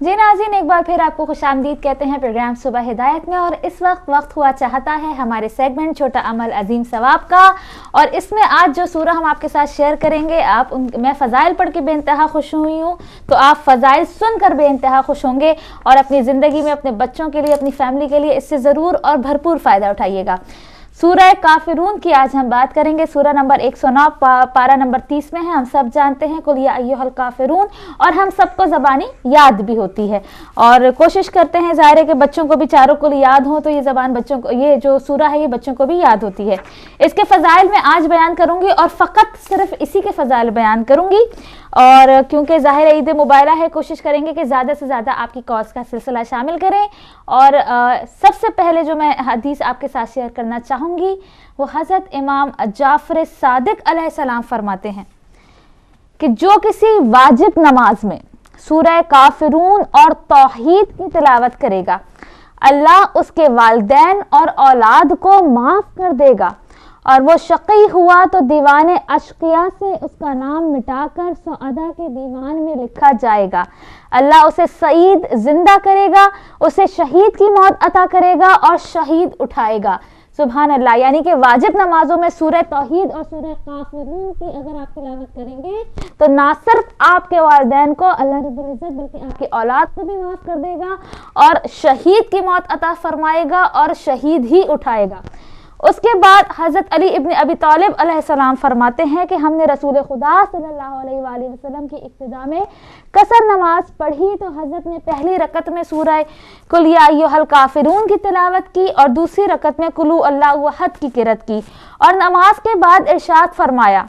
जी नाज़रीन, एक बार फिर आपको खुशामदीद कहते हैं प्रोग्राम सुबह हिदायत में। और इस वक्त हुआ चाहता है हमारे सेगमेंट छोटा अमल अजीम सवाब का। और इसमें आज जो सूरा हम आपके साथ शेयर करेंगे, मैं फ़ज़ाइल पढ़ के बेइंतहा खुश हुई हूँ, तो आप फ़ज़ाइल सुनकर बेइंतहा खुश होंगे और अपनी ज़िंदगी में अपने बच्चों के लिए, अपनी फैमिली के लिए इससे ज़रूर और भरपूर फ़ायदा उठाइएगा। सूरह काफिरून की आज हम बात करेंगे। सूरह नंबर 109 पारा नंबर 30 में है। हम सब जानते हैं कुल या अय्युहल काफिरून, और हम सबको ज़बानी याद भी होती है और कोशिश करते हैं ज़ाहिर है कि बच्चों को भी चारों कुल याद हो, तो ये ज़बान बच्चों को, ये जो सूरह है ये बच्चों को भी याद होती है। इसके फ़ज़ाइल मैं आज बयान करूँगी और फ़कत सिर्फ इसी के फ़ज़ाइल बयान करूँगी। और क्योंकि ज़ाहिर ईद मुबारक है, कोशिश करेंगे कि ज़्यादा से ज़्यादा आपकी कॉज का सिलसिला शामिल करें। और सबसे पहले जो मैं हदीस आपके साथ शेयर करना चाहूँगी वो हज़रत इमाम जाफ़र सादिक अलैहिस्सलाम फरमाते हैं कि जो किसी वाजिब नमाज में सूरह काफिरून और तौहीद की तिलावत करेगा, अल्लाह उसके वालिदैन और औलाद को माफ़ कर देगा, और वो शक़ी हुआ तो दीवाने अशकिया से उसका नाम मिटाकर सुअदा के दीवान में लिखा जाएगा। अल्लाह उसे सईद जिंदा करेगा, उसे शहीद की मौत अता करेगा और शहीद उठाएगा। सुभान अल्लाह। यानी कि वाजिब नमाजों में सूरह तौहीद और सूरह काफिरून की अगर आप तिलावत करेंगे तो ना सिर्फ आपके वालिदैन को अल्लाह रब्बुल इज्जत बल्कि आपकी औलाद को भी माफ़ कर देगा और शहीद की मौत अता फरमाएगा और शहीद ही उठाएगा। उसके बाद हज़रत अली इब्न अबी तालिब अलैहिस्सलाम फरमाते हैं कि हमने रसूल खुदा सल्लल्लाहु अलैहि वसल्लम की इब्तिदा में कसर नमाज पढ़ी तो हज़रत ने पहली रकत में सूरह कुल या अय्युहल काफिरून की तिलावत की और दूसरी रकत में कुल अल्लाहु अहद की किरत की, और नमाज के बाद इरशाद फरमाया,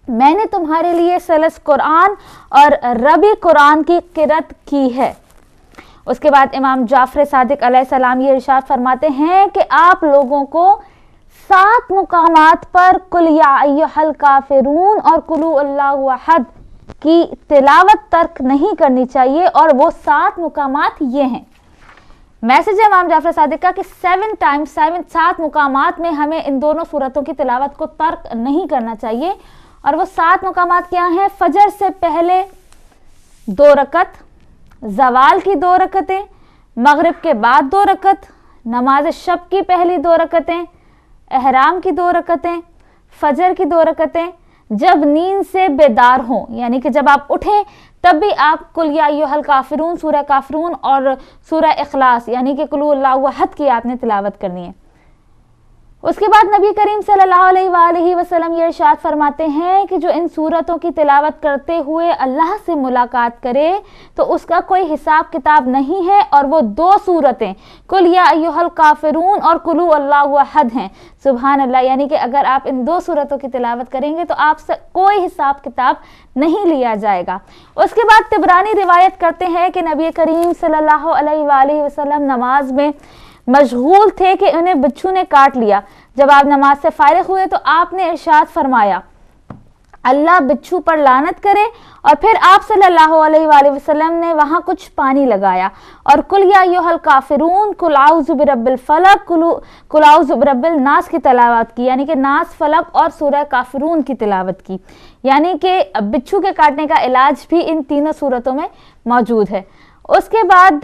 मैंने तुम्हारे लिए सलस कुरान और रबी कुरान की किरत की है। उसके बाद इमाम जाफ़र सादिक अलैहिस्सलाम ये इरशाद फरमाते हैं कि आप लोगों को 7 मुकामात पर कुल या अय्युहल काफिरून और कुल अल्लाहु अहद की तिलावत तर्क नहीं करनी चाहिए, और वो 7 मुकामात ये हैं। मैसेज है इमाम जाफ़र सादिक का कि 7 मुकामात में हमें इन दोनों सूरतों की तिलावत को तर्क नहीं करना चाहिए। और वो 7 मुकामात क्या हैं? फजर से पहले 2 रकत, ज़वाल की 2 रकतें, मगरिब के बाद 2 रकत, नमाज शब की पहली 2 रकतें, एहराम की 2 रकतें, फजर की 2 रकतें, जब नींद से बेदार हों, यानी कि जब आप उठें तब भी आप कुल या अय्युहल काफिरून, सूरह काफिरून और सूरह इखलास यानी कि कुल अल्लाहु अहद की आपने तिलावत करनी है। उसके बाद नबी करीम सल्लल्लाहु अलैहि वसल्लम ये इरशाद फरमाते हैं कि जो इन सूरतों की तिलावत करते हुए अल्लाह से मुलाकात करे तो उसका कोई हिसाब किताब नहीं है, और वो 2 सूरतें कुल या अय्युहल काफिरून और कुल अल्लाहु अहद हैं। सुभान अल्लाह। यानी कि अगर आप इन 2 सूरतों की तिलावत करेंगे तो आपसे कोई हिसाब किताब नहीं लिया जाएगा। उसके बाद तिबरानी रिवायत करते हैं कि नबी करीम सल्लल्लाहु अलैहि वसल्लम नमाज में मशगूल थे कि उन्हें बिच्छू ने काट लिया। जब आप नमाज से फारिग हुए तो आपने इरशाद फरमाया, अल्लाह बिच्छू पर लानत करे, और फिर आप सल्लल्लाहु अलैहि वसल्लम ने वहाँ कुछ पानी लगाया और कुल या अय्युहल काफिरून, कुल आउज़ु बिरब्बिल फलक, कुल आउज़ु बिरब्बिल नास की तिलावत की, यानी कि नास, फलक और सूरह काफिरून की तिलावत की। यानी कि बिच्छू के काटने का इलाज भी इन तीनों सूरतों में मौजूद है। उसके बाद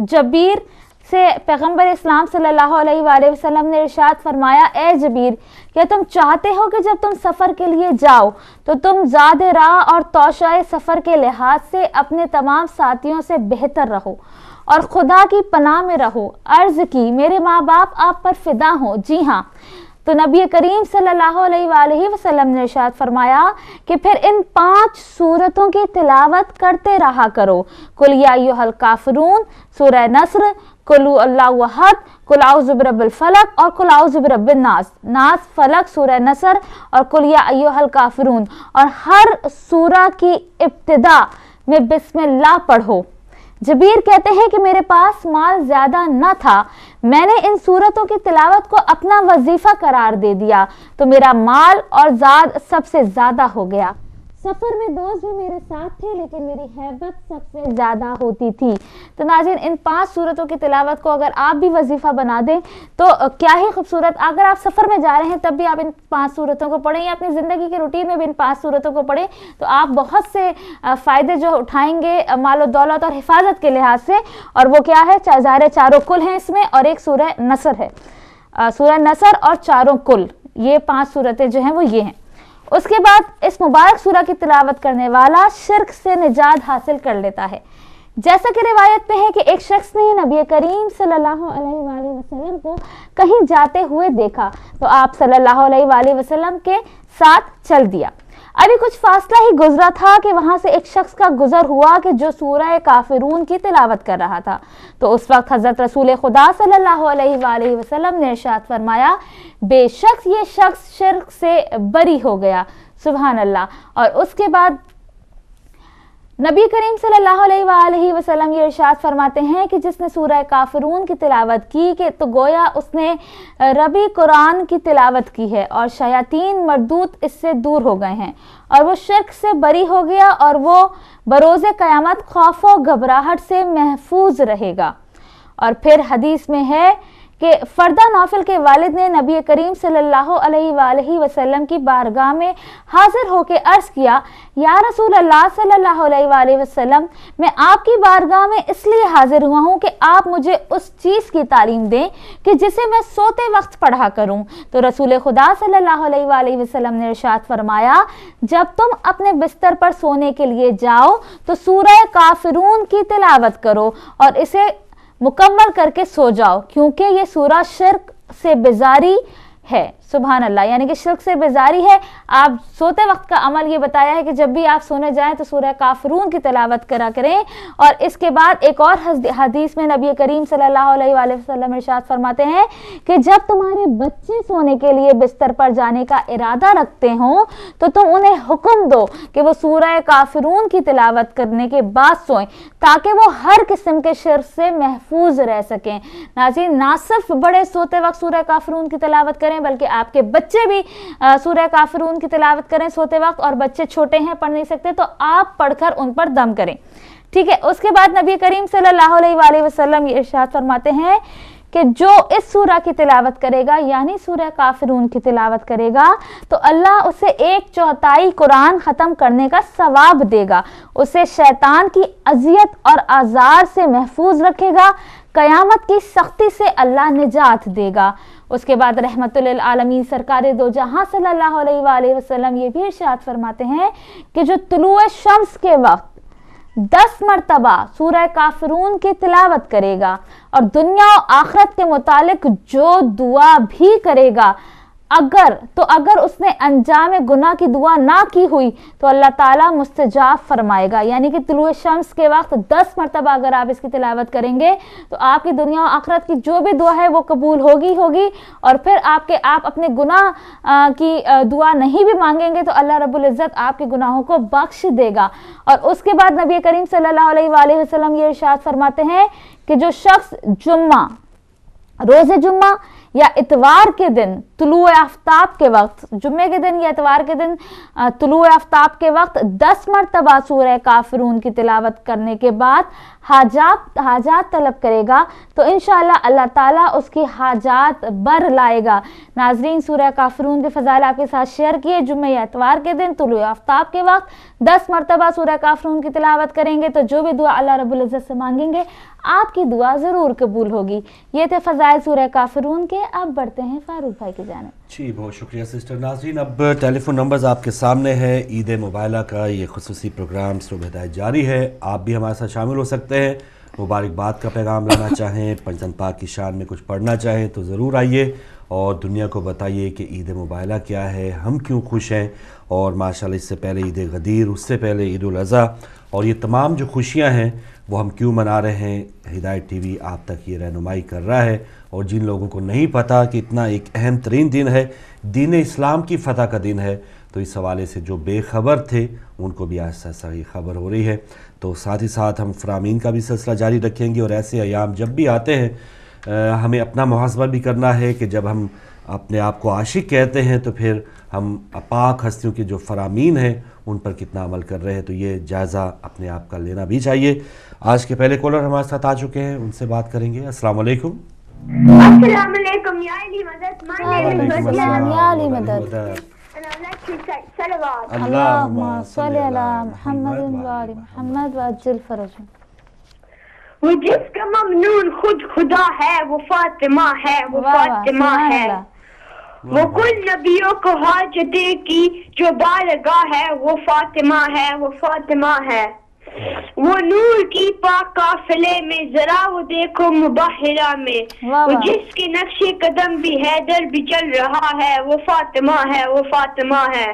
जबीर से पैगंबर इस्लाम सल्लल्लाहु अलैहि वसल्लम ने इरशाद फरमाया, ए जबीर, क्या तुम चाहते हो कि जब तुम सफ़र के लिए जाओ तो तुम ज़ादे राह और तौशाए सफ़र के लिहाज से अपने तमाम साथियों से बेहतर रहो और खुदा की पनाह में रहो। अर्ज़ की, मेरे माँ बाप आप पर फिदा हो। जी हाँ। तो नबी करीम सल्लल्लाहु अलैहि वसल्लम ने इरशाद फरमाया कि फिर इन 5 सूरतों की तिलावत करते रहा करो, कुल या अय्युहल काफिरून, सूरह नस्र, कुल अल्लाहु अहद, कुल आउज़ु बिरब्बिल फलक और कुल आउज़ु बिरब्बिन नास, नास, फलक, सूरह नस्र और कुल या अय्युहल काफिरून। और हर सूरा की इब्तिदा में बिस्मिल्लाह पढ़ो। जबीर कहते हैं कि मेरे पास माल ज़्यादा न था, मैंने इन सूरतों की तिलावत को अपना वजीफ़ा करार दे दिया तो मेरा माल और ज़ाद सबसे ज़्यादा हो गया। सफ़र में दोस्त भी मेरे साथ थे लेकिन मेरी हैबत सबसे ज़्यादा होती थी। तो नाज़रीन, इन 5 सूरतों की तिलावत को अगर आप भी वजीफ़ा बना दें तो क्या ही खूबसूरत। अगर आप सफ़र में जा रहे हैं तब भी आप इन 5 सूरतों को पढ़ें, या अपनी ज़िंदगी के रूटीन में भी इन 5 सूरतों को पढ़ें तो आप बहुत से फ़ायदे जो उठाएंगे मालो दौलत और हिफाजत के लिहाज से। और वो क्या है, ज़ाहिर चारों कुल हैं इसमें, और एक सूरह नसर है। सूरह नसर और चारों कुल, ये 5 सूरतें जो हैं वो ये हैं। उसके बाद इस मुबारक सूरह की तिलावत करने वाला शिर्क से निजात हासिल कर लेता है। जैसा कि रिवायत में है कि एक शख्स ने नबी करीम सल्लल्लाहु अलैहि वसल्लम को कहीं जाते हुए देखा तो आप सल्लल्लाहु अलैहि वसल्लम के साथ चल दिया। अभी कुछ फासला ही गुजरा था कि वहां से एक शख्स का गुजर हुआ कि जो सूरह काफिरून की तिलावत कर रहा था। तो उस वक्त हजरत रसूल खुदा सल्लल्लाहु अलैहि वसल्लम ने इरशाद फरमाया, बेशक ये शख्स शिर्क से बरी हो गया। सुभान अल्लाह। और उसके बाद नबी करीम सल्लल्लाहु अलैहि वसल्लम ये इरशाद फरमाते हैं कि जिसने सूरह काफिरून की तिलावत की कि तो गोया उसने रबी कुरान की तिलावत की है और शयातीन मरदूत इससे दूर हो गए हैं और वो शिर्क से बरी हो गया और वो बरोज़े क़यामत खौफ व घबराहट से महफूज रहेगा। और फिर हदीस में है कि फरदा नौफल के वालिद ने नबी करीम सल्लल्लाहु अलैहि वसल्लम की बारगाह में हाजिर होकर अर्ज़ किया, या रसूल अल्लाह सल्लल्लाहु अलैहि वसल्लम, मैं आपकी बारगाह में इसलिए हाजिर हुआ हूँ कि आप मुझे उस चीज़ की तालीम दें कि जिसे मैं सोते वक्त पढ़ा करूँ। तो रसूल खुदा सल्लल्लाहु अलैहि वसल्लम ने इरशाद फरमाया, जब तुम अपने बिस्तर पर सोने के लिए जाओ तो सूरह काफिरून की तिलावत करो और इसे मुकम्मल करके सो जाओ, क्योंकि ये सूरा शिर्क से बेजारी है। सुभान अल्लाह, यानी कि शिर्क से बेजारी है। आप सोते वक्त का अमल ये बताया है कि जब भी आप सोने जाएं तो सूरह काफिरून की तिलावत करा करें। और इसके बाद एक और हदीस में नबी करीम सल्लल्लाहु अलैहि वसल्लम इरशाद फरमाते हैं कि जब तुम्हारे बच्चे सोने के लिए बिस्तर पर जाने का इरादा रखते हो तो तुम उन्हें हुक्म दो कि वो सूरह काफिरून की तिलावत करने के बाद सोएं ताकि वो हर किस्म के शिर्क से महफूज रह सकें। नाज़रीन, ना सिर्फ बड़े सोते वक्त सूरह काफिरून की तिलावत करें बल्कि आपके बच्चे भी सूरह काफिरून की तिलावत करें सोते वक्त, और बच्चे छोटे हैं पढ़ नहीं सकते तो आप पढ़कर उन पर दम करें। ठीक है। उसके बाद नबी करीम सल्लल्लाहु अलैहि वसल्लम ये इरशाद फरमाते हैं कि जो इस सूरह की तिलावत करेगा यानी सूरह काफिरून की तिलावत करेगा तो अल्लाह उसे 1/4 कुरान ख़त्म करने का सवाब देगा, उसे शैतान की अजियत और आज़ार से महफूज रखेगा, क़यामत की सख्ती से अल्लाह निजात देगा। उसके बाद रहमतुल लिल आलमीन सरकार दो जहां सल्लल्लाहु अलैहि वसल्लम ये भी इरशाद फरमाते हैं कि जो तुलुए शम्स के वक्त 10 मरतबा सूरह काफिरून की तिलावत करेगा और दुनिया और आखिरत के मुतालिक जो दुआ भी करेगा, अगर उसने अंजाम गुनाह की दुआ ना की हुई तो अल्लाह ताला मुस्तजाब फरमाएगा। यानी कि तुलुए शम्स के वक्त 10 मरतबा अगर आप इसकी तिलावत करेंगे तो आपकी दुनिया और आखिरत की जो भी दुआ है वो कबूल होगी। और फिर आप अपने गुनाह की दुआ नहीं भी मांगेंगे तो अल्लाह रब्बुल इज़्ज़त आपके गुनाहों को बख्श देगा। और उसके बाद नबी करीम सल्लल्लाहु अलैहि वसल्लम ये इरशाद फरमाते हैं कि जो शख्स रोज़े जुम्मा या इतवार के दिन तुलुए आफ्ताब के वक्त, जुम्मे के दिन या इतवार के दिन तुलुए आफ्ताब के वक्त 10 मरतबा सूरह काफिरून की तिलावत करने के बाद हाजात तलब करेगा तो इंशाअल्लाह अल्लाह ताला उसकी हाजात बर लाएगा। नाजरीन, सूरह काफिरून के फ़ज़ाइल आपके साथ शेयर किए। जुम्मे या इतवार के दिन तुलुए आफ्ताब के वक्त 10 मरतबा सूरह काफिरून की तिलावत करेंगे तो जो भी दुआ अल्लाह रब्बुल इज़्ज़त से मांगेंगे आपकी दुआ ज़रूर कबूल होगी। ये थे फ़ज़ाइल सूरह काफिरून के। अब बढ़ते हैं फारूक भाई की जानिब। जी, बहुत शुक्रिया सिस्टर। नाज़रीन, अब टेलीफोन नंबर्स आपके सामने है। ईद मुबारक का ये खुसूसी प्रोग्राम सुबह हिदायत जारी है। आप भी हमारे साथ शामिल हो सकते हैं। मुबारकबाद का पैगाम लाना चाहें, पंजतन पाक की शान में कुछ पढ़ना चाहें तो ज़रूर आइए और दुनिया को बताइए कि ईद मुबारक क्या है, हम क्यों खुश हैं। और माशाल्लाह इससे पहले ईद गदीर, उससे पहले ईद उल अज़हा, और ये तमाम जो खुशियाँ हैं वो हम क्यों मना रहे हैं। हिदायत टीवी आप तक ये रहनुमाई कर रहा है। और जिन लोगों को नहीं पता कि इतना एक अहम तरीन दिन है, दीन इस्लाम की फ़तह का दिन है, तो इस हवाले से जो बेखबर थे उनको भी आज सही खबर हो रही है। तो साथ ही साथ हम फ़रामीन का भी सिलसिला जारी रखेंगे और ऐसे अयाम जब भी आते हैं हमें अपना मुहासबा भी करना है कि जब हम अपने आप को आशिक कहते हैं तो फिर हम पाक हस्तियों के जो फरामीन हैं उन पर कितना अमल कर रहे हैं, तो ये जायज़ा अपने आप का लेना भी चाहिए। आज के पहले कॉलर हमारे साथ आ चुके हैं, उनसे बात करेंगे। अस्सलाम वालेकुम। Assalamu alaikum, Ya Ali Madad. My name is Assalam, Basma. Ya Ali Madad. And I would like to say salawat. Allahumma salli ala Muhammadin wa ali Muhammad wa ajil farajum. वो जिसका ममनून खुद खुदा है वो फातिमा है, वो फातिमा है। वो कुल नबियों को हाजते की जो बालगाह है वो फातिमा है, वो फातिमा है। वो नूर की पाक काफिले में जरा वो देखो मुबाहिरा में, वो जिसके नक्शे कदम भी हैदर भी चल रहा है वो फातिमा है, वो फातिमा है।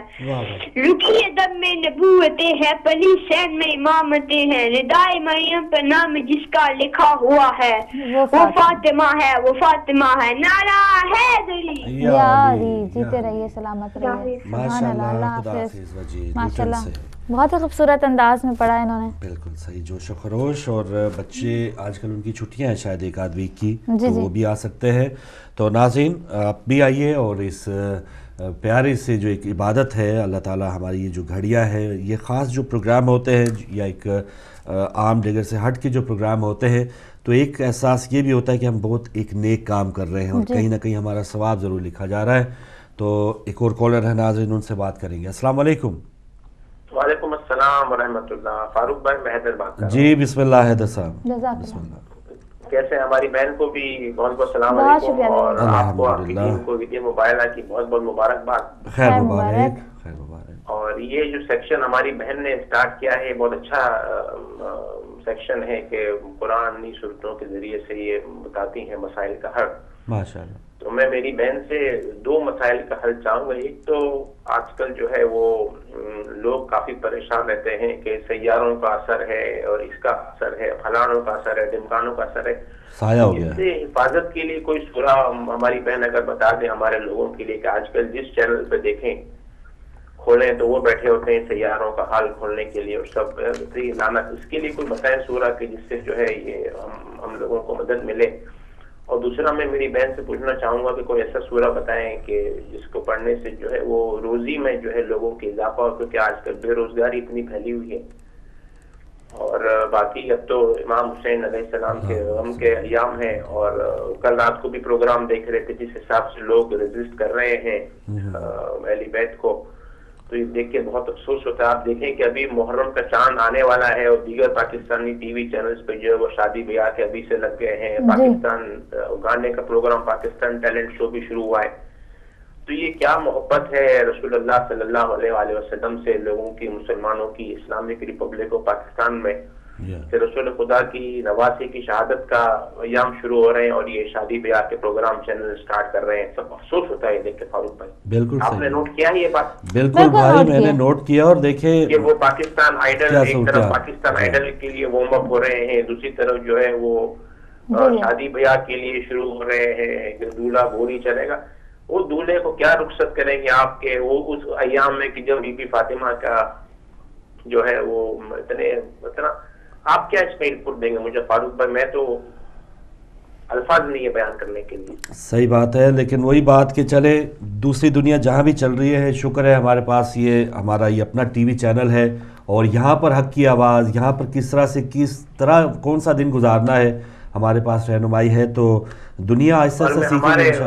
रुकी दम में नबूवतें है, पली सैन में इमामतें हैं, निदाए मरियम पर नाम जिसका लिखा हुआ है वो फातिमा है, वो फातिमा है। नारा हैदरी। या अली, जीते रहिए, सलामत रहिए। सुभान अल्लाह, अल्लाह हाफिज़। माशाल्लाह, बहुत ही खूबसूरत अंदाज में पढ़ा इन्होंने। बिल्कुल सही, जोश खरोश। और बच्चे आजकल उनकी छुट्टियां हैं शायद एक आध वीक की, तो वो भी आ सकते हैं। तो नाज़रीन आप भी आइए और इस प्यारे से जो एक इबादत है अल्लाह ताला हमारी, ये जो घड़ियां हैं, ये ख़ास जो प्रोग्राम होते हैं या एक आम जगह से हट के जो प्रोग्राम होते हैं, तो एक एहसास ये भी होता है कि हम बहुत एक नेक काम कर रहे हैं और कहीं ना कहीं हमारा सवाब ज़रूर लिखा जा रहा है। तो एक और कॉलर है नाज़रीन, उनसे बात करेंगे। अस्सलाम वालेकुम। वालेकुम अस्सलाम वरहमतुल्लाह। फारूक भाई, मैं हैदर बात कर रहा हूँ। जी बिस्मिल्लाह हैदर साहब, बिस्मिल्लाह। कैसे हैं? हमारी बहन को भी बहुत बहुत सलाम बहुत अलैकुम शुक्रिया। और आपको आपकी अल्हम्दुलिल्लाह। टीम को ईद मुबारक की बहुत बहुत मुबारकबाद। खैर मुबारक, खैर मुबारक। और ये जो सेक्शन हमारी बहन ने स्टार्ट किया है बहुत अच्छा सेक्शन है कि कुरानी सूरतों के जरिए से ये बताती हैं मसाइल का हल। माशाअल्लाह। तो मैं मेरी बहन से दो मसाइल का हल चाहूंगा। एक तो आजकल जो है वो लोग काफी परेशान रहते हैं कि सैयारों का असर है और इसका असर है, फलानों का असर है, ढिमकानों का असर है, साया हो गया। इससे हिफाजत के लिए कोई सूरा हमारी बहन अगर बता दें हमारे लोगों के लिए कि आजकल जिस चैनल पे देखें खोलें तो वो बैठे होते हैं सैयारों का हाल खोलने के लिए और सब लाना, इसके लिए कोई बताएं सूरा कि जिससे जो है ये हम लोगों को मदद मिले। और दूसरा मैं मेरी बहन से पूछना चाहूंगा कि कोई ऐसा सूरा बताएं कि जिसको पढ़ने से जो है वो रोजी में जो है लोगों की इजाफा हो, क्योंकि आजकल बेरोजगारी इतनी फैली हुई है। और बाकी अब तो इमाम हुसैन अलैहिस्सलाम के गम के अयाम है और कल रात को भी प्रोग्राम देख रहे थे जिस हिसाब से लोग रेजिस्ट कर रहे हैं अहले बैत को, तो ये देख के बहुत अफसोस होता है। आप देखें कि अभी मुहर्रम का चांद आने वाला है और दीगर पाकिस्तानी टीवी चैनल्स पे जो है वो शादी ब्याह के अभी से लग गए हैं। पाकिस्तान गाने का प्रोग्राम, पाकिस्तान टैलेंट शो भी शुरू हुआ है। तो ये क्या मोहब्बत है रसूलुल्लाह सल्लल्लाहु अलैहि वसल्लम से लोगों की, मुसलमानों की, इस्लामिक रिपब्लिक ऑफ पाकिस्तान में कि रसूल खुदा की नवासी की शहादत का अयाम शुरू हो रहे हैं और ये शादी ब्याह के प्रोग्राम चैनल स्टार्ट कर रहे हैं। सब अफसोस होता है देख के फारूक भाई। बिल्कुल आपने नोट किया है ये बात? बिल्कुल भाई, मैंने नोट किया। और देखे कि वो पाकिस्तान आइडल, एक तरफ पाकिस्तान आइडल के लिए वार्म अप हो रहे हैं, दूसरी तरफ जो है वो शादी ब्याह के लिए शुरू हो रहे हैं कि दूल्हा बोरी चलेगा। वो दूल्हे को क्या रुखसत करेंगे आपके वो उस अयाम में कि जब बीबी फातिमा का जो है वो इतना आप क्या इसमें इनपुट देंगे मुझे फारूक भाई? मैं तो अल्फाज नहीं है बयान करने के लिए। सही बात है, लेकिन वही बात कि चले दूसरी दुनिया जहाँ भी चल रही है, शुक्र है हमारे पास ये हमारा ये अपना टीवी चैनल है और यहाँ पर हक की आवाज़, यहाँ पर किस तरह कौन सा दिन गुजारना है, हमारे पास रहनुमाई है। तो दुनिया ऐसा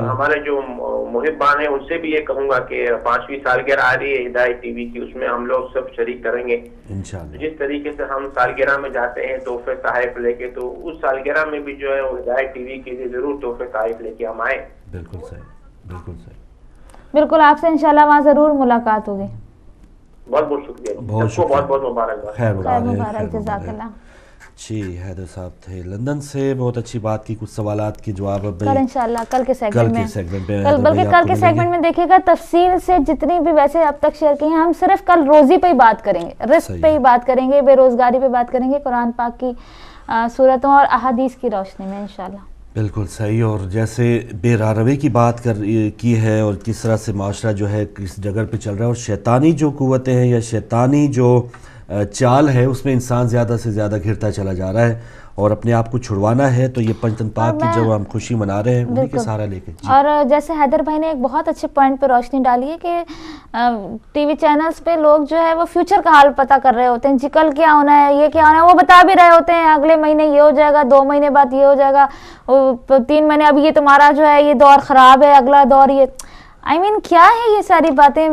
हमारे जो मुहिबान है उनसे भी ये कहूंगा कि 5वीं सालगिरह आ रही है हिदायत टीवी की, उसमें हम लोग सब शरीक करेंगे इंशाअल्लाह। जिस तरीके से हम सालगिरह में जाते हैं तोहफे तहफ़ लेके, तो उस सालगिरह में भी जो है वो हिदायत टीवी के लिए जरूर तोहफे तहफ़ लेके हम आए। बिल्कुल सही, बिल्कुल सही। बिल्कुल, आपसे इंशाल्लाह वहाँ जरूर मुलाकात होगी। बहुत बहुत शुक्रिया, बहुत बहुत मुबारक। खैर मुबारक, जज़ाकल्लाह। जी हैदर साहब थे लंदन से, बहुत अच्छी बात की। कुछ सवालात के जवाब अब कल इंशाल्लाह कल के सेगमेंट में बल्कि कल के सेगमेंट में देखिएगा तफसील से जितनी भी वैसे अब तक शेयर की हैं, हम सिर्फ कल रोजी पे ही बात करेंगे, रिस्क पे ही बात करेंगे, बेरोजगारी पे बात करेंगे, कुरान पाक की सूरतों और अहादीस की रोशनी में इंशाल्लाह। बिल्कुल सही। और जैसे बेरारवी की बात की है और किस तरह से माशरा जो है किस जगह पे चल रहा है और शैतानी जो कुव्वतें हैं या शैतानी जो چال ہے اس میں انسان زیادہ سے زیادہ گھرتا چلا جا رہا ہے، اور اپنے آپ کو چھڑوانا ہے تو یہ پنجتن پاک کی جو ہم خوشی منا رہے ہیں انہی کے سہارا لے کے. اور جیسے حیدر بھائی نے ایک بہت اچھے پوائنٹ پہ روشنی ڈالی ہے کہ ٹی وی چینلز پہ لوگ جو ہے وہ فیوچر کا حال پتہ کر رہے ہوتے ہیں، جی کل کیا ہونا ہے، یہ کیا ہونا ہے، وہ بتا بھی رہے ہوتے ہیں اگلے مہینے یہ ہو جائے گا، 2 مہینے بعد یہ ہو جائے گا، 3 مہینے اب یہ تمہارا جو ہے یہ دور خراب ہے، اگلا دور یہ کیا ہے یہ ساری باتیں.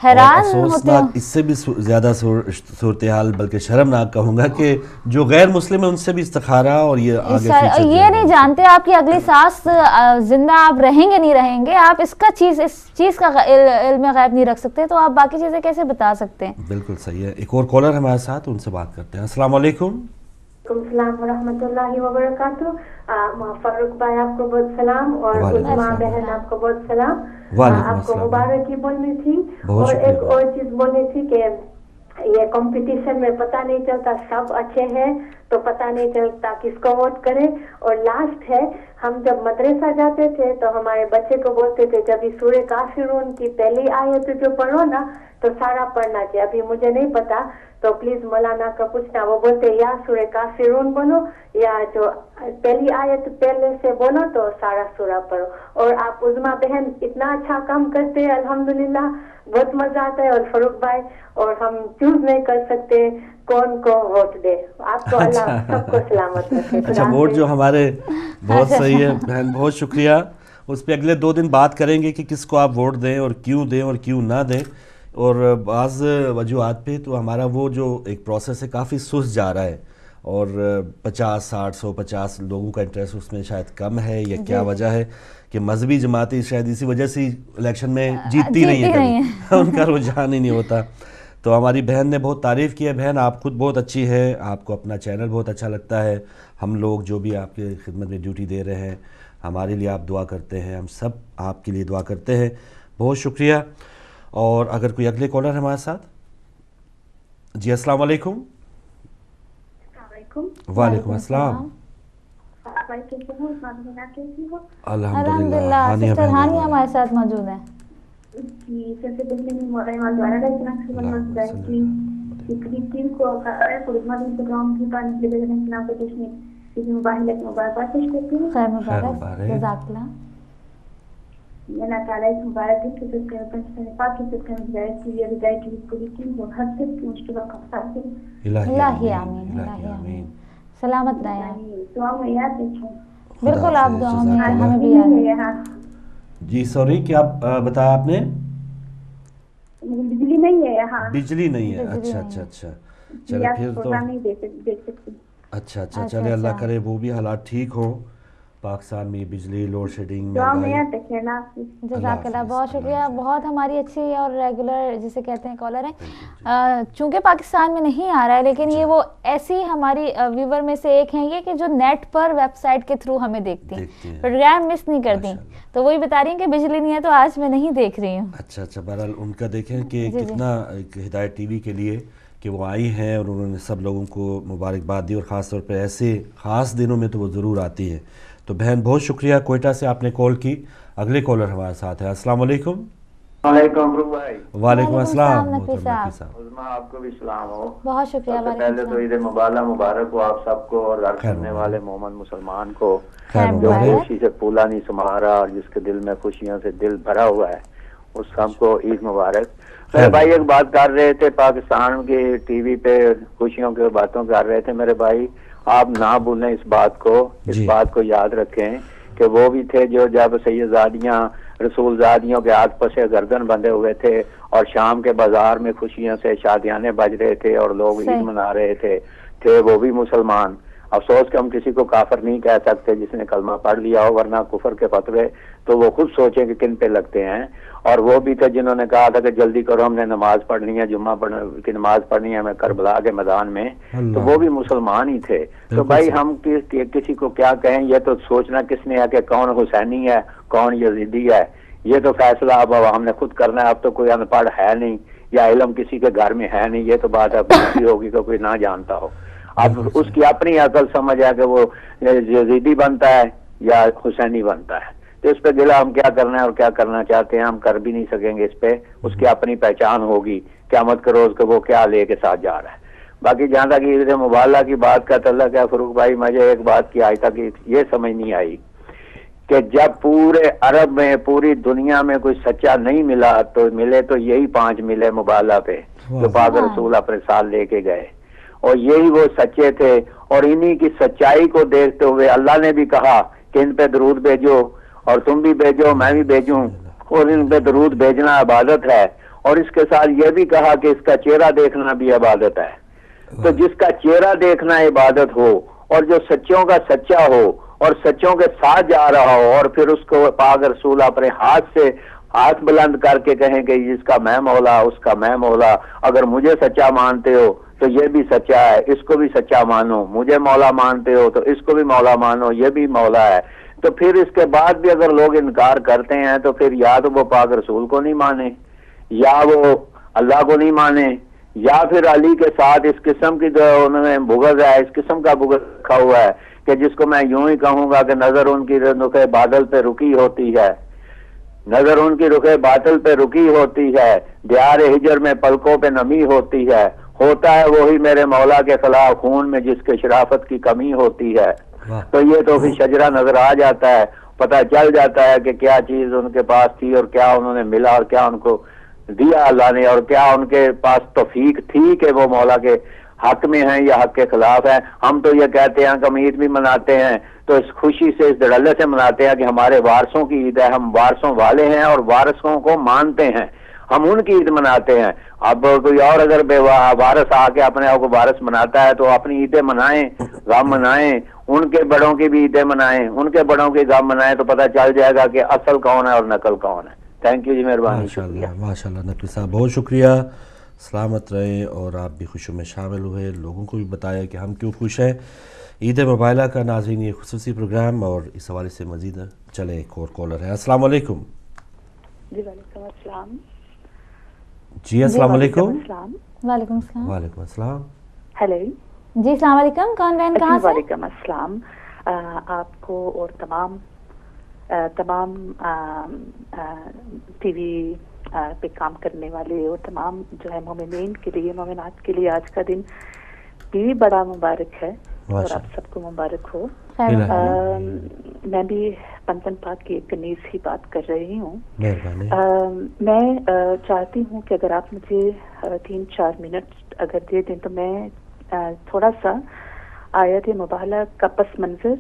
حیران ہوتے ہیں. اس سے بھی زیادہ صورتحال بلکہ شرمناک کہوں گا کہ جو غیر مسلم ہیں ان سے بھی استخارہ، اور یہ نہیں جانتے آپ کی اگلی سانس زندہ آپ رہیں گے نہیں رہیں گے، آپ اس چیز کا علم غیب نہیں رکھ سکتے، تو آپ باقی چیزیں کیسے بتا سکتے ہیں. بالکل صحیح ہے. ایک اور کالر ہمارے ساتھ، ان سے بات کرتے ہیں. السلام علیکم. وعلیکم السلام ورحمۃ اللہ وبرکاتہ. فاروق بھائی آپ کو بہت سلام، اور عظما بہن آپ کو بہت سلام. آپ کو مبارکی بولنی تھی، اور ایک اور چیز بولنی تھی کہ یہ کمپٹیشن میں پتہ نہیں چلتا، سب اچھے ہیں تو پتہ نہیں چلتا کس کو ووٹ کرے. اور لاسٹ ہے، ہم جب مدرسہ جاتے تھے تو ہمارے بچے کو بولتے تھے جب یہ سورہ کافرون کی پہلی آیت جو پڑھو نا تو سارا پڑھنا چاہیے. ابھی مجھے نہیں پتا تو پلیز مولانا کا پوچھنا. وہ بولتے یا سورہ کافرون بولو یا جو پہلی آیت پہلے سے بولو تو سارا سورہ پڑھو. اور آپ عظما بہن اتنا اچھا کام کرتے ہیں الحمدللہ، بہت مزہ آتا ہے. اور فاروق بھائی، اور ہم چوز نہیں کر سکتے کون کو ووٹ دے. آپ کو اللہ سب کو سلامت رکھے. اچھا، ووٹ جو ہمارے بہت صحیح ہے بہن، بہت شکریہ. اس پہ اگلے 2 دن بات کریں گے کہ کس کو آپ ووٹ دیں اور کیوں نہ دیں. اور بعض وجوہات پہ تو ہمارا وہ جو ایک پروسیس ہے کافی سست جا رہا ہے، اور 50 60 150 لوگوں کا انٹرسٹ اس میں شاید کم ہے. یہ کیا وجہ ہے کہ مذہبی جماعتیں شاید اسی وجہ سے الیکشن میں جیتتی نہیں ہیں، ان کا رجحان ہی نہیں ہوتا. تو ہماری بہن نے بہت تعریف کی ہے. بہن آپ خود بہت اچھی ہے، آپ کو اپنا چینل بہت اچھا لگتا ہے. ہم لوگ جو بھی آپ کے خدمت میں ڈیوٹی دے رہے ہیں، ہمارے لیے آپ دعا کرتے ہیں، ہم سب آپ کے لیے دعا کرتے ہیں. بہت شکریہ. اور اگر کوئی اگلے کالر ہمارے ساتھ. جی السلام علیکم. وعلیکم السلام. الحمدللہ. سسٹر ہانیہ ہمارے ساتھ موجود ہیں. اللہ تعالیٰ اس مبارک دن کے پاک کی ہدایت کی ہدایت کی پوری کی وہ ہر سے مشکلوں کا فاصل الہی آمین. الہی آمین. سلامت رہیں. دعا میں یاد رکھیں. بالکل آپ دعا میں ہمیں بھی یاد ہے. جی سوری کیا بتایا آپ نے؟ بجلی نہیں ہے یہاں. بجلی نہیں ہے. اچھا چلے پھر تو اچھا چلے اللہ کرے وہ بھی حالات ٹھیک ہوں پاکستان میں. بجلی لوڈ شیڈنگ جزاک اللہ. بہت شکریہ. بہت ہماری اچھی اور ریگولر جسے کہتے ہیں کالر ہیں. چونکہ پاکستان میں نہیں آ رہا ہے لیکن یہ وہ ایسی ہماری ویور میں سے ایک ہیں یہ کہ جو نیٹ پر ویب سائٹ کے تھرو ہمیں دیکھتی ہیں، پروگرام مس نہیں کرتی. تو وہی بتا رہی ہیں کہ بجلی نہیں ہے تو آج میں نہیں دیکھ رہی ہوں. اچھا بہرحال ان کا دیکھیں کہ کتنا ہدایت ٹی وی کے لیے کہ وہ آئی ہیں اور انہوں نے سب لوگوں کو مبارکباد دی. اور خاص طور پہ ایسے خاص دنوں میں تو وہ ضرور آتی ہیں. تو بہن بہت شکریہ. کوئٹہ سے آپ نے کال کی. اگلے کالر ہمارے ساتھ ہے. السلام علیکم. وعلیکم بھائی. وعلیکم السلام. عظما آپ کو بھی سلام ہو. بہت شکریہ. پہلے تو عید مبارک مبارک ہو آپ سب کو اور کرنے والے مومن مسلمان کو جو خوشی سے پھولا نہیں سما رہا اور جس کے دل میں خوشیوں سے دل بھرا ہوا ہے اس سب کو عید مبارک. میرے بھائی ایک بات کر رہے تھے پاکستان کیᱴی وی پہ خوشیوں کی باتوں کر رہے تھے. میرے بھائی آپ نہ بھولیں اس بات کو، اس بات کو یاد رکھیں کہ وہ بھی تھے جو جب سیدزادیاں رسول زادیوں کے ہاتھ پسے گردن بندھے ہوئے تھے اور شام کے بازار میں خوشیوں سے شادیانے بج رہے تھے اور لوگ عید منا رہے تھے وہ بھی مسلمان. افسوس کہ ہم کسی کو کافر نہیں کہہ سکتے جس نے کلمہ پڑھ لیا ہو، ورنہ کفر کے فتوے تو وہ خود سوچیں کہ کن پہ لگتے ہیں. اور وہ بھی تھے جنہوں نے کہا تھا کہ جلدی کرو ہم نے نماز پڑھنی ہے، جمعہ کی نماز پڑھنی ہے ہمیں کربلا کے میدان میں. تو وہ بھی مسلمان ہی تھے. تو بھائی ہم کسی کو کیا کہیں، یہ تو سوچنا کس نے ہے کہ کون حسینی ہے کون یزیدی ہے، یہ تو فیصلہ اب ہم نے خود کرنا ہے. اب تو کوئی ان پڑھ ہے نہیں یا علم کسی کے گھر میں ہے نہیں. یہ تو بات اب ہوگی کہ کوئی نہ جانتا ہو. اب اس کی اپنی عقل سمجھ ہے کہ وہ یزیدی بنتا ہے یا حسینی بنتا ہے. تو اس پہ گلا ہم کیا کرنا ہے اور کیا کرنا چاہتے ہیں ہم کر بھی نہیں سکیں گے. اس پہ اس کی اپنی پہچان ہوگی قیامت کے روز کو وہ کیا لے کے ساتھ جا رہا ہے. باقی جہاں تک عید مبالغہ کی بات کا تعلق ہے فروخ بھائی، مجھے ایک بات کی آج تک یہ سمجھ نہیں آئی کہ جب پورے عرب میں پوری دنیا میں کوئی سچا نہیں ملا تو ملے تو یہی 5 ملے مبالغہ پہ جو پاک رسول اپنے ساتھ لے کے گئے، اور یہی وہ سچے تھے. اور انہی کی سچائی کو دیکھتے ہوئے اللہ نے بھی کہا کہ ان پہ درود بھیجو، اور تم بھی بھیجو، میں بھی بھیجوں، اور ان پہ درود بھیجنا عبادت ہے. اور اس کے ساتھ یہ بھی کہا کہ اس کا چہرہ دیکھنا بھی عبادت ہے. تو جس کا چہرہ دیکھنا عبادت ہو، اور جو سچوں کا سچا ہو اور سچوں کے ساتھ جا رہا ہو، اور پھر اس کو پاک رسول اپنے ہاتھ سے ہاتھ بلند کر کے کہیں کہ جس کا میں مولا اس کا میں مولا، اگر مجھے سچا مانتے ہو تو یہ بھی سچا ہے، اس کو بھی سچا مانو، مجھے مولا مانتے ہو تو اس کو بھی مولا مانو، یہ بھی مولا ہے. تو پھر اس کے بعد بھی اگر لوگ انکار کرتے ہیں تو پھر یا تو وہ پاک رسول کو نہیں مانے، یا وہ اللہ کو نہیں مانے، یا پھر علی کے ساتھ اس قسم کی جو انہوں نے بغض ہے، اس قسم کا بغض رکھا ہوا ہے کہ جس کو میں یوں ہی کہوں گا کہ نظر ان کی رخ بادل پہ رکی ہوتی ہے، نظر ان کی رخ باطل پہ رکی ہوتی ہے، دیار ہجر میں پلکوں پہ نمی ہوتی ہے، ہوتا ہے وہی میرے مولا کے خلاف خون میں جس کے شرافت کی کمی ہوتی ہے. تو یہ تو پھر شجرہ نظر آ جاتا ہے، پتہ چل جاتا ہے کہ کیا چیز ان کے پاس تھی اور کیا انہوں نے ملا اور کیا ان کو دیا اللہ نے، اور کیا ان کے پاس توفیق تھی کہ وہ مولا کے حق میں ہیں یا حق کے خلاف ہیں. ہم تو یہ کہتے ہیں کہ ہم عید بھی مناتے ہیں تو اس خوشی سے اس دھڑلے سے مناتے ہیں کہ ہمارے وارثوں کی عید ہے، ہم وارثوں والے ہیں اور وارثوں کو مانتے ہیں، ہم ان کی عید مناتے ہیں. اب کوئی اور اگر بے وارث آ کے اپنے آپ کو وارث مناتا ہے تو اپنی عیدیں منائیں، غم منائیں، ان کے بڑوں کی بھی عیدیں منائیں، ان کے بڑوں کے غم منائیں، تو پتہ چل جائے گا کہ اصل کون ہے اور نقل کون ہے. تھینک یو جی، مہربانی. ماشاء اللہ نقوی صاحب بہت شکریہ، سلامت رہیں. اور آپ بھی خوشیوں میں شامل ہوئے، لوگوں کو بھی بتایا کہ ہم کیوں خوش ہیں. عید مبالغہ کا ناظرین یہ خصوصی پروگرام، اور اس حوالے سے مزید چلے ایک اور کالر ہے. السلام علیکم. جی وعلیکم السلام. جی السلام علیکم. وعلیکم السلام. وعلیکم السلام. ہیلو جی السلام علیکم، کون بہن کہاں سے؟ وعلیکم السلام. آپ کو اور تمام ٹی وی پہ کام کرنے والے اور تمام جو ہے مومنین کے لیے، مومنات کے لیے آج کا دن بھی بڑا مبارک ہے اور آپ سب کو مبارک ہو. میں بھی پنپن پاک کی ایک کنیز ہی بات کر رہی ہوں. میں چاہتی ہوں کہ اگر آپ مجھے 3-4 منٹ اگر دے دیں تو میں تھوڑا سا آیت مبالغہ کا پس منظر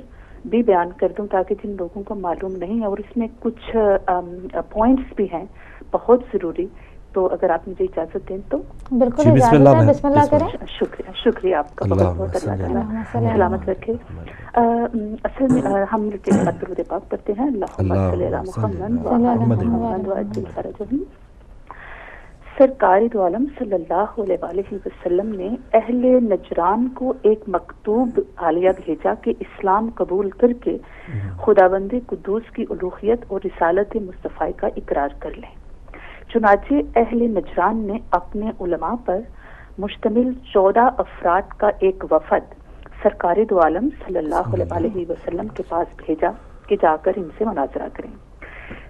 بھی بیان کر دوں تاکہ جن لوگوں کو معلوم نہیں ہے، اور اس میں کچھ پوائنٹس بھی ہیں بہت ضروری. تو اگر آپ مجھے اجازت دیں تو بالکل بسم اللہ کریں. شکریہ آپ کا بہت بہت. اللہ تعالیٰ سلامت رکھے. اصل میں ہم درود پاک پڑھتے ہیں، اللہم صلی علی محمد وعجل فرجہم. سرکار دو عالم صلی اللہ علیہ وسلم نے اہل نجران کو ایک مکتوب عالیہ بھیجا کہ اسلام قبول کر کے خداوند قدوس کی الوہیت اور رسالت مصطفی کا اقرار کر لیں. چنانچہ اہل نجران نے اپنے علماء پر مشتمل 14 افراد کا ایک وفد سرکار دو عالم صلی اللہ علیہ وسلم کے پاس بھیجا کہ جا کر ان سے مناظرہ کریں.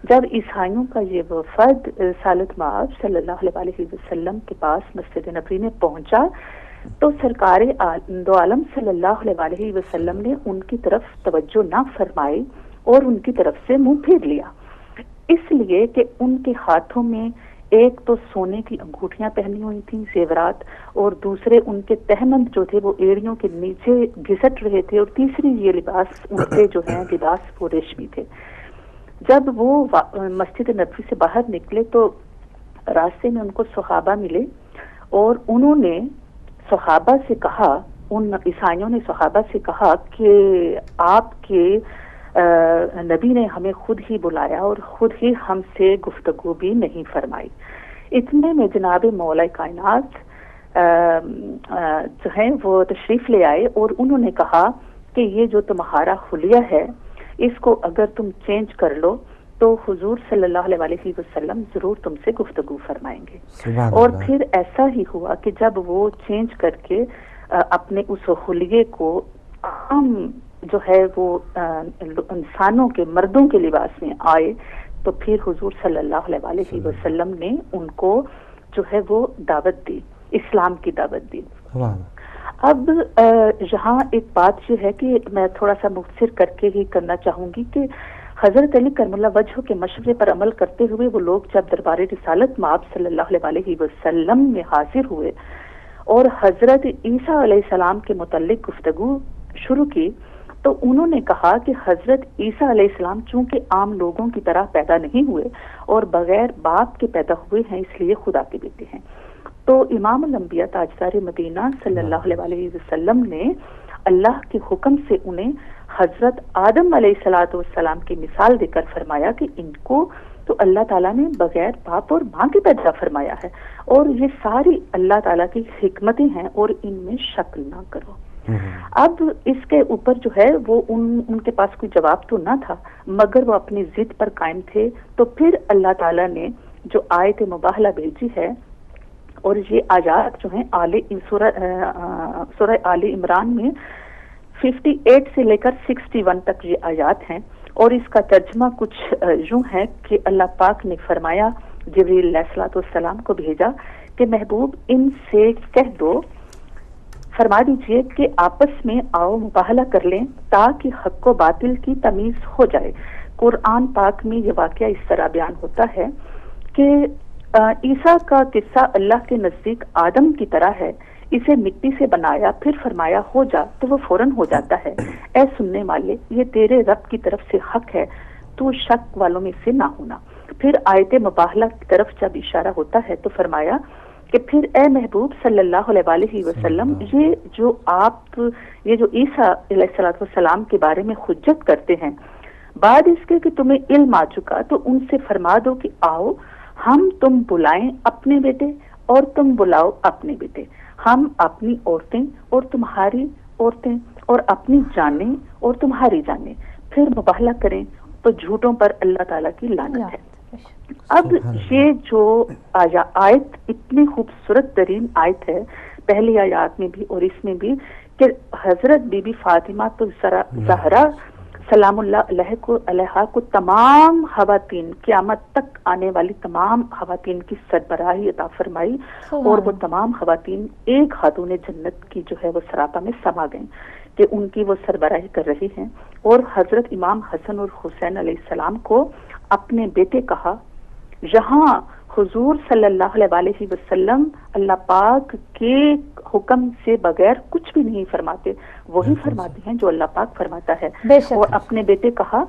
جب عیسائیوں کا یہ وفد سالت مآب صلی اللہ علیہ وسلم کے پاس مسجد نبوی میں پہنچا تو سرکار دو عالم صلی اللہ علیہ وسلم نے ان کی طرف توجہ نہ فرمائی اور ان کی طرف سے منہ پھیر لیا، اس لیے کہ ان کے ہاتھوں میں ایک تو سونے کی انگوٹھیاں پہنی ہوئی تھیں زیورات، اور دوسرے ان کے تہمند جو تھے وہ ایڑیوں کے نیچے گھسٹ رہے تھے، اور تیسری یہ لباس ان کے جو ہیں لباس وہ ریشمی تھے. جب وہ مسجد نبوی سے باہر نکلے تو راستے میں ان کو صحابہ ملے اور انہوں نے صحابہ سے کہا، ان عیسائیوں نے صحابہ سے کہا کہ آپ کے نبی نے ہمیں خود ہی بلایا اور خود ہی ہم سے گفتگو بھی نہیں فرمائی. اتنے میں جناب مولا کائنات جو ہیں وہ تشریف لے آئے اور انہوں نے کہا کہ یہ جو تمہارا حلیہ ہے اس کو اگر تم چینج کر لو تو حضور صلی اللہ علیہ وسلم ضرور تم سے گفتگو فرمائیں گے. اور پھر ایسا ہی ہوا کہ جب وہ چینج کر کے اپنے اس حلیے کو عام جو ہے وہ انسانوں کے مردوں کے لباس میں آئے تو پھر حضور صلی اللہ علیہ وسلم نے ان کو جو ہے وہ دعوت دی، اسلام کی دعوت دی۔ اب یہاں ایک بات یہ ہے کہ میں تھوڑا سا مختصر کر کے ہی کرنا چاہوں گی کہ حضرت علی کرم اللہ وجہ کے مشورے پر عمل کرتے ہوئے وہ لوگ جب دربار رسالت میں آپ صلی اللہ علیہ وسلم میں حاضر ہوئے اور حضرت عیسیٰ علیہ السلام کے متعلق گفتگو شروع کی تو انہوں نے کہا کہ حضرت عیسیٰ علیہ السلام چونکہ عام لوگوں کی طرح پیدا نہیں ہوئے اور بغیر باپ کے پیدا ہوئے ہیں، اس لیے خدا کے بیٹے ہیں۔ تو امام الانبیاء تاجدار مدینہ صلی اللہ علیہ وسلم نے اللہ کے حکم سے انہیں حضرت آدم علیہ السلام کی مثال دے کر فرمایا کہ ان کو تو اللہ تعالیٰ نے بغیر باپ اور ماں کے پیدا فرمایا ہے اور یہ ساری اللہ تعالیٰ کی حکمتیں ہیں اور ان میں شک نہ کرو۔ اب اس کے اوپر جو ہے وہ ان کے پاس کوئی جواب تو نہ تھا، مگر وہ اپنی ضد پر قائم تھے۔ تو پھر اللہ تعالیٰ نے جو آیت مباہلہ بھیجی ہے، اور یہ آیات جو ہیں سورہ آل عمران میں 58 سے لے کر 61 تک یہ آیات ہیں، اور اس کا ترجمہ کچھ یوں ہے کہ اللہ پاک نے فرمایا، جبریل علیہ السلام کو بھیجا کہ محبوب ان سے کہہ دو، فرما دیجئے کہ آپس میں آؤ مباہلہ کر لیں تاکہ حق و باطل کی تمیز ہو جائے۔ قرآن پاک میں یہ واقعہ اس طرح بیان ہوتا ہے کہ عیسیٰ کا قصہ اللہ کے نزدیک آدم کی طرح ہے، اسے مٹی سے بنایا پھر فرمایا ہو جا تو وہ فوراً ہو جاتا ہے۔ اے سننے والے، یہ تیرے رب کی طرف سے حق ہے، تو شک والوں میں سے نہ ہونا۔ پھر آیت مباہلہ کی طرف جب اشارہ ہوتا ہے تو فرمایا کہ پھر اے محبوب صلی اللہ علیہ وسلم، یہ جو عیسیٰ علیہ السلام کے بارے میں حجت کرتے ہیں، بعد اس کے کہ تمہیں علم آ چکا تو ان سے فرما دو کہ آؤ ہم تم بلائیں اپنے بیٹے اور تم بلاؤ اپنے بیٹے، ہم اپنی عورتیں اور تمہاری عورتیں اور اپنی جانیں اور تمہاری جانیں، پھر مباہلہ کریں تو جھوٹوں پر اللہ تعالیٰ کی لعنت ہے۔ اب یہ جو آیت اتنی خوبصورت ترین آیت ہے، پہلی آیات میں بھی اور اس میں بھی، کہ حضرت بی بی فاطمہ تو زہرا سلام اللہ علیہ کو تمام خواتین، قیامت تک آنے والی تمام خواتین کی سربراہی عطا فرمائی، اور وہ تمام خواتین ایک خاتون جنت کی جو ہے وہ سراپا میں سما گئیں کہ ان کی وہ سربراہی کر رہی ہیں۔ اور حضرت امام حسن اور حسین علیہ السلام کو اپنے بیٹے کہا۔ یہاں حضور صلی اللہ علیہ وسلم اللہ پاک کے حکم سے بغیر کچھ بھی نہیں فرماتے، وہی فرماتے ہیں جو اللہ پاک فرماتا ہے۔ اور اپنے بیٹے کہا،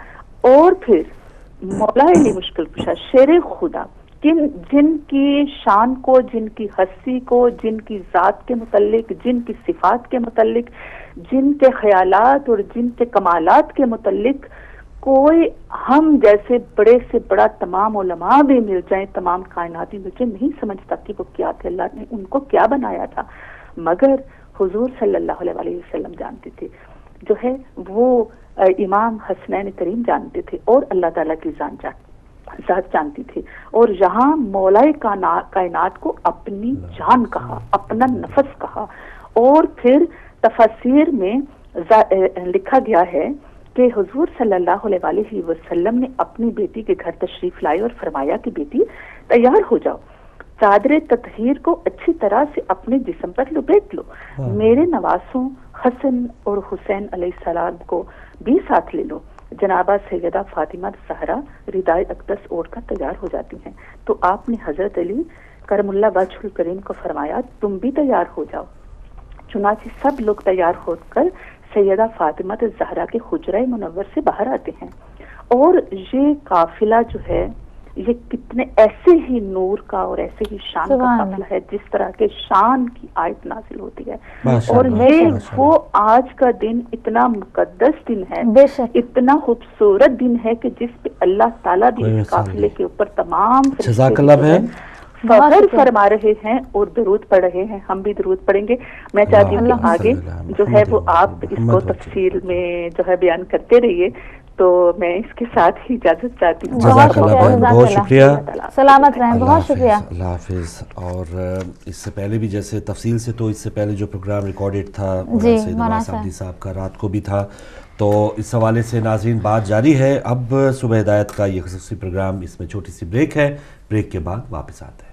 اور پھر مولا علی مشکل کشا شیر خدا، جن کی شان کو، جن کی ہستی کو، جن کی ذات کے متعلق، جن کی صفات کے متعلق، جن کے خیالات اور جن کے کمالات کے متعلق کوئی ہم جیسے بڑے سے بڑا تمام علماء بھی مل جائیں، تمام کائناتی مل جائیں، نہیں سمجھتا کہ وہ کیا تھے، اللہ نے ان کو کیا بنایا تھا، مگر حضور صلی اللہ علیہ وسلم جانتے تھے، جو ہے وہ امام حسنین کریم جانتے تھے، اور اللہ تعالیٰ کی ذات جانتی تھی۔ اور یہاں مولائے کائنات کو اپنی جان کہا، اپنا نفس کہا۔ اور پھر تفاسیر میں لکھا گیا ہے کہ حضور صلی اللہ علیہ وسلم نے اپنی بیٹی کے گھر تشریف لائے اور فرمایا کہ بیٹی تیار ہو جاؤ، چادر تطہیر کو اچھی طرح سے اپنے جسم پر لپیٹ لو، میرے نواسوں حسن اور حسین علیہ السلام کو بھی ساتھ لے لو۔ جنابہ سیدہ فاطمہ زہرا ردائے اقدس اوڑھ کر تیار ہو جاتی ہیں، تو آپ نے حضرت علی کرم اللہ وجہ الکریم کو فرمایا تم بھی تیار ہو جاؤ۔ چنانچہ سب لوگ تیار ہو کر سیدہ فاطمہ زہرا کے حجرہ منور سے باہر آتے ہیں، اور یہ قافلہ جو ہے یہ کتنے ایسے ہی نور کا اور ایسے ہی شان کا قافلہ ہے جس طرح کے شان کی آیت نازل ہوتی ہے، اور یہ وہ آج کا دن اتنا مقدس دن ہے، اتنا خوبصورت دن ہے کہ جس پہ اللہ تعالیٰ بھی اس قافلے کے اوپر تمام فخر فرما رہے ہیں اور درود پڑھ رہے ہیں۔ ہم بھی درود پڑھیں گے۔ میں چاہتی ہوں کہ آگے جو ہے وہ آپ اس کو تفصیل میں جو ہے بیان کرتے رہیے، تو میں اس کے ساتھ ہی اجازت چاہتی ہوں۔ بہت شکریہ، سلامت رہیں، بہت شکریہ، اللہ حافظ۔ اور اس سے پہلے بھی جیسے تفصیل سے، تو اس سے پہلے جو پروگرام ریکارڈڈ تھا سید نواز صاحب صاحب کا رات کو بھی تھا، تو اس حوالے سے ناظرین بات جاری ہے۔ اب صبح ہدایت کا یہ خصوصی پروگرام، اس میں چھوٹی سی بریک ہے، بریک کے بعد واپس آتے ہیں۔